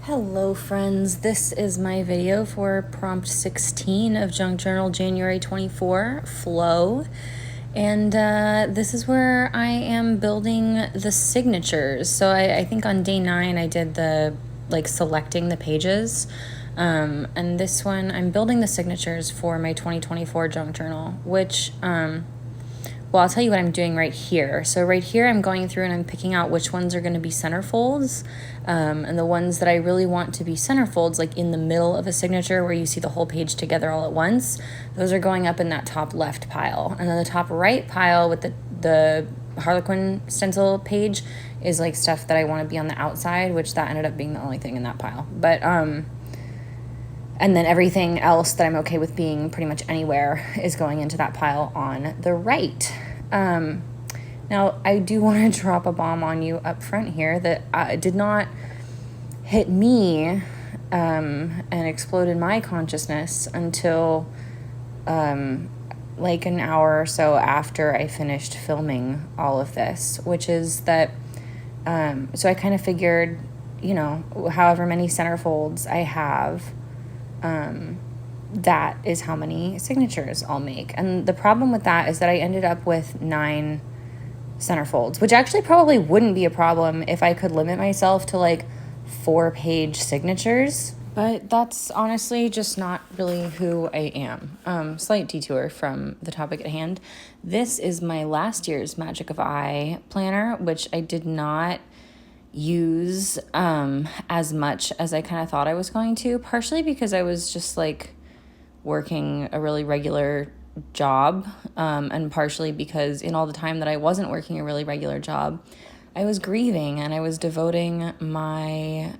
Hello friends, this is my video for prompt 16 of Junk Journal January 24, Flow. And this is where I am building the signatures. So I think on day 9 I did the selecting the pages. And this one I'm building the signatures for my 2024 Junk Journal, which well, I'll tell you what I'm doing right here. So right here, I'm going through and I'm picking out which ones are going to be centerfolds, and the ones that I really want to be centerfolds, like in the middle of a signature where you see the whole page together all at once, those are going up in that top left pile. And then the top right pile with the Harlequin stencil page is like stuff that I want to be on the outside, which that ended up being the only thing in that pile. But and then everything else that I'm okay with being pretty much anywhere is going into that pile on the right. Now, I do want to drop a bomb on you up front here that did not hit me and explode in my consciousness until like an hour or so after I finished filming all of this, which is that, so I kind of figured, you know, however many centerfolds I have, that is how many signatures I'll make. And the problem with that is that I ended up with 9 centerfolds, which actually probably wouldn't be a problem if I could limit myself to like 4-page signatures. But that's honestly just not really who I am. Slight detour from the topic at hand. This is my last year's Magic of I planner, which I did not use as much as I kind of thought I was going to, partially because I was just like working a really regular job, and partially because in all the time that I wasn't working a really regular job, I was grieving and I was devoting my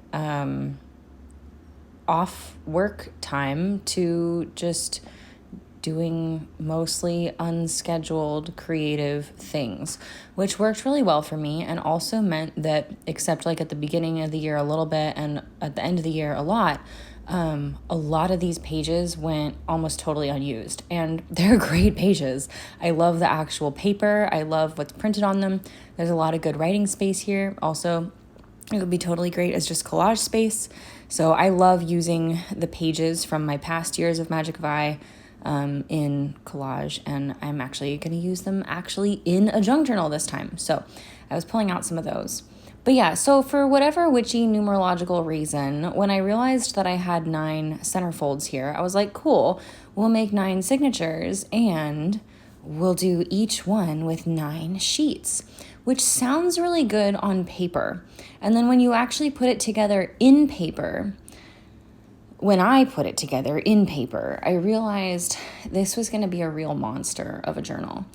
off work time to just doing mostly unscheduled creative things, which worked really well for me and also meant that, except like at the beginning of the year a little bit and at the end of the year a lot of these pages went almost totally unused, and they're great pages. I love the actual paper. I love what's printed on them. There's a lot of good writing space here. Also, it would be totally great as just collage space. So I love using the pages from my past years of Magic of I in collage, and I'm actually going to use them actually in a junk journal this time. So I was pulling out some of those. But yeah, so for whatever witchy numerological reason, when I realized that I had 9 centerfolds here, I was like, cool, we'll make 9 signatures and we'll do each one with 9 sheets, which sounds really good on paper. And then when you actually put it together in paper, when I put it together in paper, I realized this was going to be a real monster of a journal.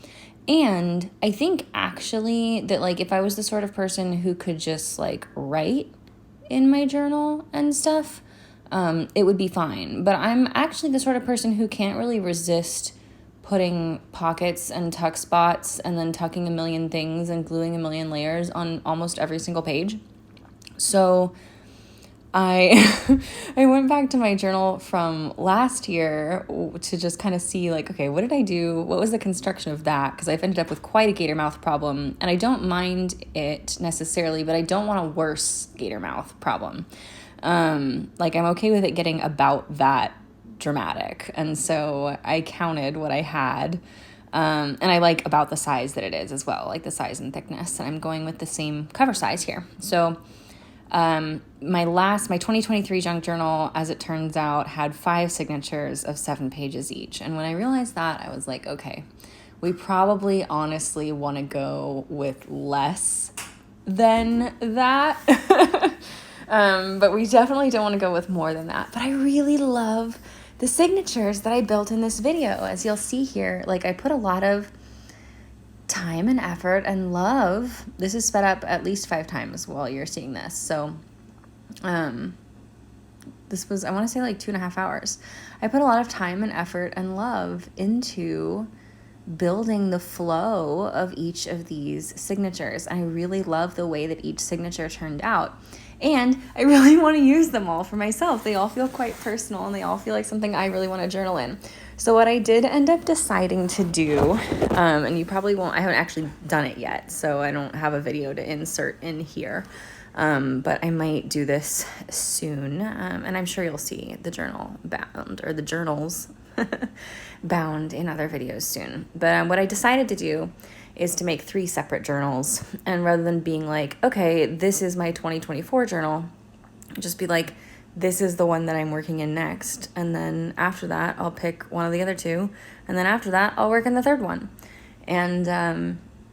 And I think actually that like if I was the sort of person who could just like write in my journal and stuff, it would be fine. But I'm actually the sort of person who can't really resist putting pockets and tuck spots and then tucking a million things and gluing a million layers on almost every single page. So I I went back to my journal from last year to just kind of see like, okay, what did I do? What was the construction of that? Because I've ended up with quite a gator mouth problem, and I don't mind it necessarily, but I don't want a worse gator mouth problem. Like I'm okay with it getting about that dramatic. And so I counted what I had. And I like about the size that it is as well, like the size and thickness. And I'm going with the same cover size here. So my 2023 junk journal, as it turns out, had 5 signatures of 7 pages each. And when I realized that, I was like, okay, we probably honestly want to go with less than that. But we definitely don't want to go with more than that. But I really love the signatures that I built in this video. As you'll see here, like I put a lot of time and effort and love. This is sped up at least 5 times while you're seeing this. So this was, I want to say like 2.5 hours. I put a lot of time and effort and love into building the flow of each of these signatures. I really love the way that each signature turned out. And I really want to use them all for myself. They all feel quite personal and they all feel like something I really want to journal in. So what I did end up deciding to do, and you probably won't, I haven't actually done it yet, so I don't have a video to insert in here. But I might do this soon, and I'm sure you'll see the journal bound, or the journals bound in other videos soon. But what I decided to do is to make 3 separate journals, and rather than being like, okay, this is my 2024 journal, just be like, this is the one that I'm working in next, and then after that I'll pick one of the other 2, and then after that I'll work in the 3rd one. And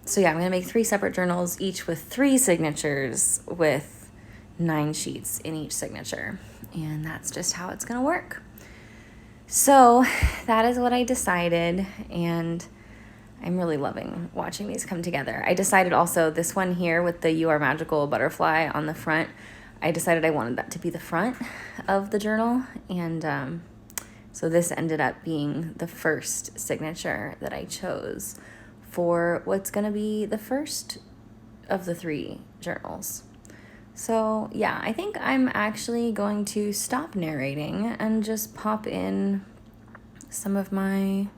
so yeah, I'm gonna make 3 separate journals, each with 3 signatures, with 9 sheets in each signature, and that's just how it's gonna work. So that is what I decided, and I'm really loving watching these come together. I decided also this one here with the You Are Magical butterfly on the front, I decided I wanted that to be the front of the journal, and so this ended up being the first signature that I chose for what's going to be the first of the 3 journals. So yeah, I think I'm actually going to stop narrating and just pop in some of my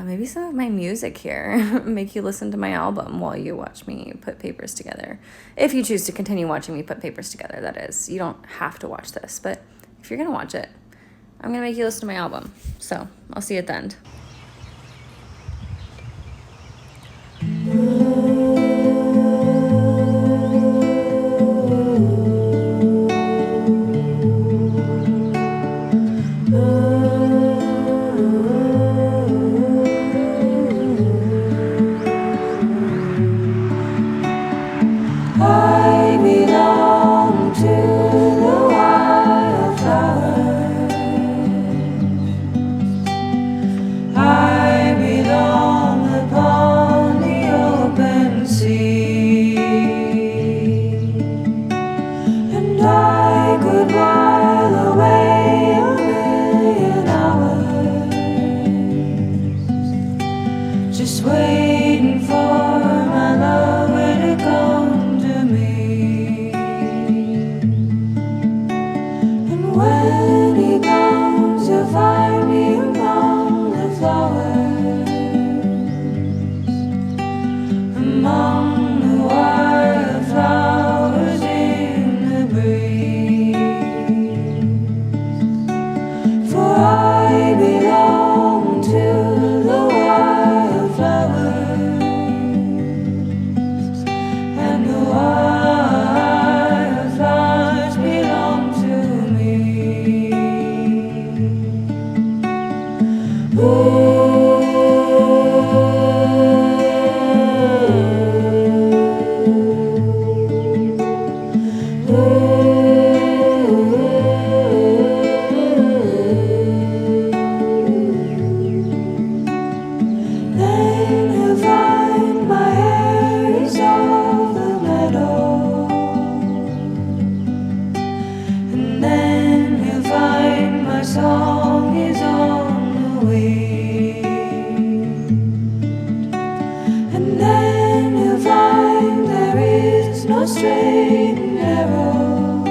maybe some of my music here, make you listen to my album while you watch me put papers together. If you choose to continue watching me put papers together, that is. You don't have to watch this, but if you're going to watch it, I'm going to make you listen to my album. So I'll see you at the end. I belong to the wildflowers. I belong upon the open sea, and I could while away a million hours, just waiting for my lover to come to me. And when he comes, he'll find me among the flowers, among the wildflowers in the breeze. For I belong to the wildflowers, and the wildflowers belong to me. Then he'll find my hair is off the meadow, and then he'll find my song is on the wing, and then he'll find there is no straight and narrow,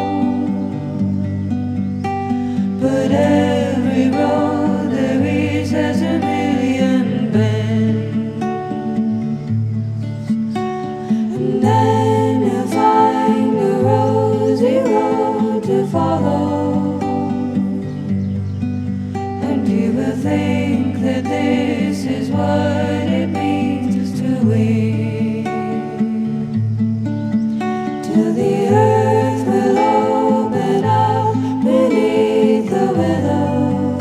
but every road there is has a million bends. And then you'll find a rosy road to follow, and you will think that this is what it means to win, till the earth will open up beneath the willow,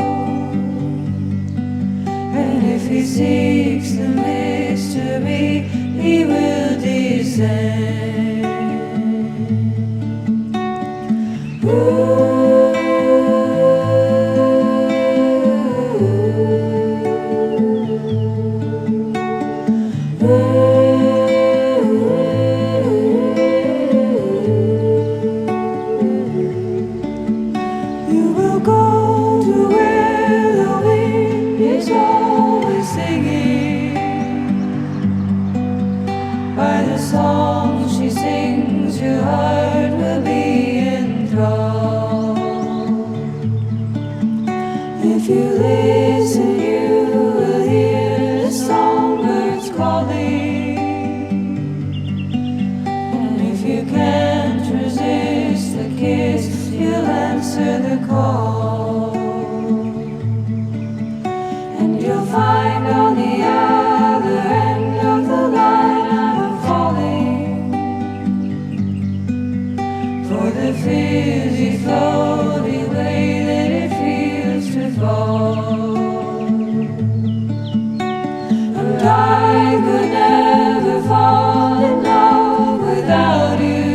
and if he seeks the mystery, he will descend. You will go to where the wind is always singing, by the song she sings your heart will be enthralled. answer the call, and you'll find on the other end of the line I'm falling for the fizzy, floaty way that it feels to fall. And I could never fall in love without you.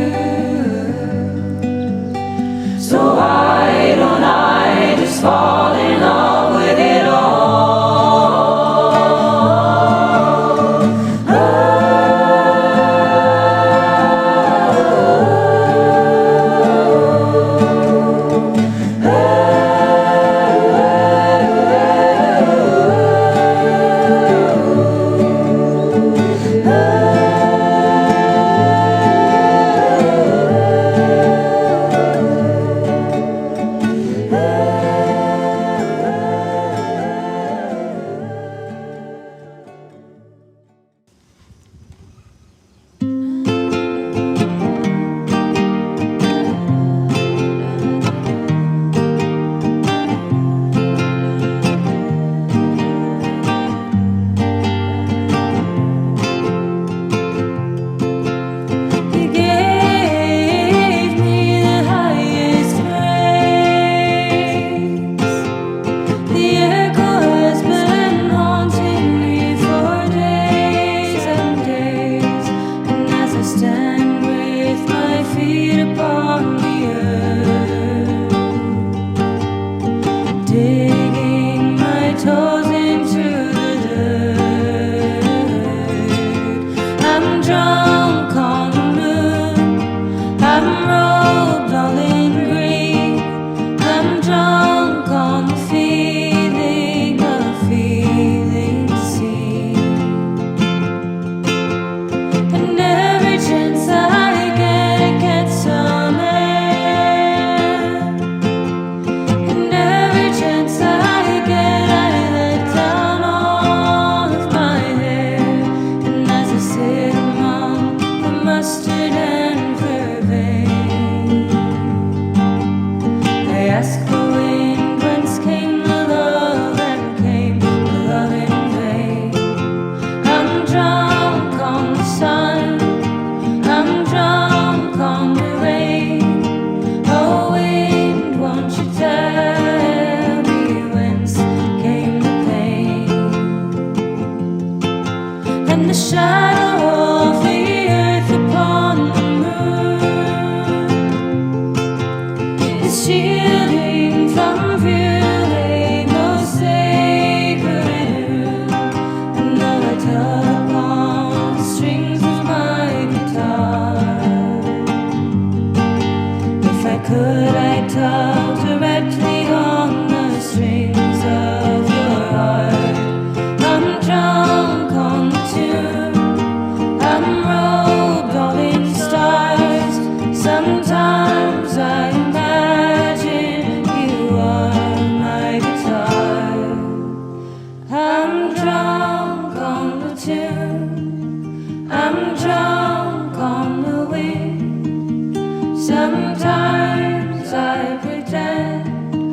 So why don't I just fall in love with it all? Mustard and vervain. I ask the wind whence came the love, and came the love in vain. I'm drunk on the sun, I'm drunk on the rain. Oh wind, won't you tell me whence came the pain? And the shadow of the earth upon the moon is shielding from view a most sacred. And though I tug on the strings of my guitar, if I could, I'd tug directly on the strings of your heart. I'm drunk on the tune, I'm robed all in stars. Sometimes I imagine you are my guitar. I'm drunk on the tune, I'm drunk on the wind. Sometimes I pretend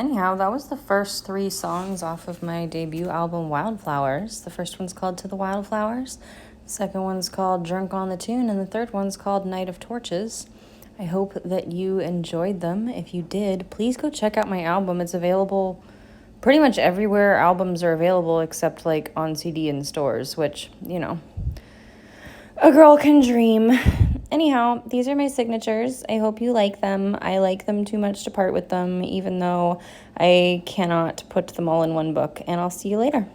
anyhow, that was the first 3 songs off of my debut album, Wildflowers. The first one's called To the Wildflowers. The second one's called Drunk on the Tune. And the third one's called Night of Torches. I hope that you enjoyed them. If you did, please go check out my album. It's available pretty much everywhere albums are available except like on CD in stores, which, you know, a girl can dream. Anyhow, these are my signatures. I hope you like them. I like them too much to part with them, even though I cannot put them all in one book. And I'll see you later.